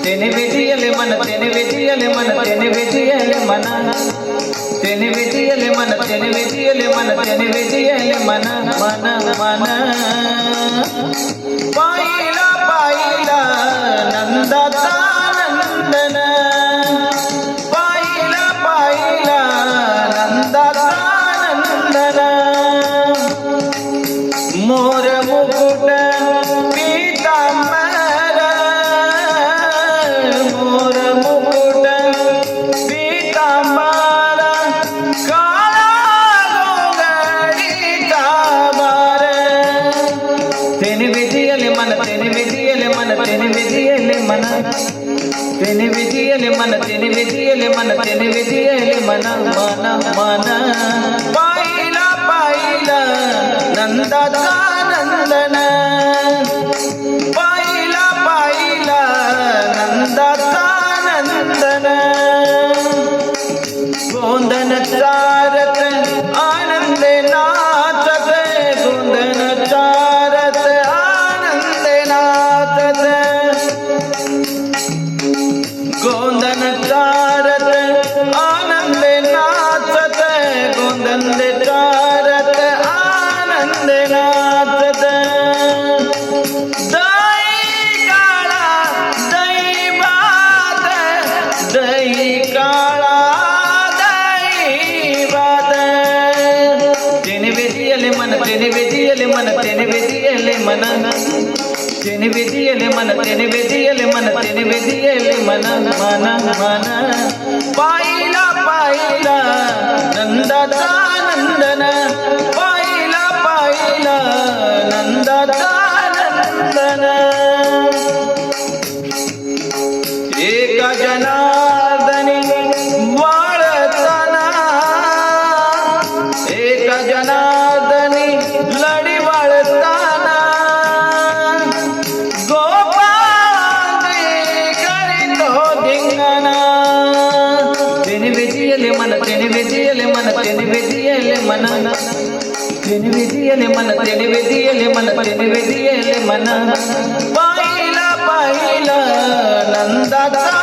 तेने वेदियले मन तेने वेदियले मन तेने वेदियले मन तेने वेदियले मन तेने वेदियले मन तेने वेदियले मन मन मन पाहिला पाहिला नंदाचा नंदन पाहिला पाहिला नंदाचा नंदन मोर मुकुट पीतांबर मोर मुकुट पीतांबर काळा गोंगडीचा बार तेने वेदियले मन तेने वेदियले मन तेने वेदियले मन तेने वेदियले मन तेने वेदियले मन तेने वेदियले मन मन मन पाहिला पाहिला नंदाचा नंदन पाहिला पाहिला नंदाचा नंदन गोंधन चारत आनंदे नाचत गोंधन चारत आनंदे नाचत गोंधन चारत आनंदे नाचत गोंधन चारत आनंदे नाचत दही काळा दही भात दही काळा दही भात तेने वेदियले मन तेने वेदियले मन तेने वेदियले मन तेने वेदियले मन तेने वेदियले मन तेने वेदियले मन मन मन पाहिला पाहिला नंदाचा नंदन पाहिला पाहिला नंदाचा नंदन एका जनार्दनी वाळताना एका जनार्दनी लढी वाळताना तेने वेदियले मन तेने वेदियले मन तेने वेदियले मन तेने वेदियले मन तेने वेदियले मन तेने वेदियले मन पाहिला पाहिला नंदाचा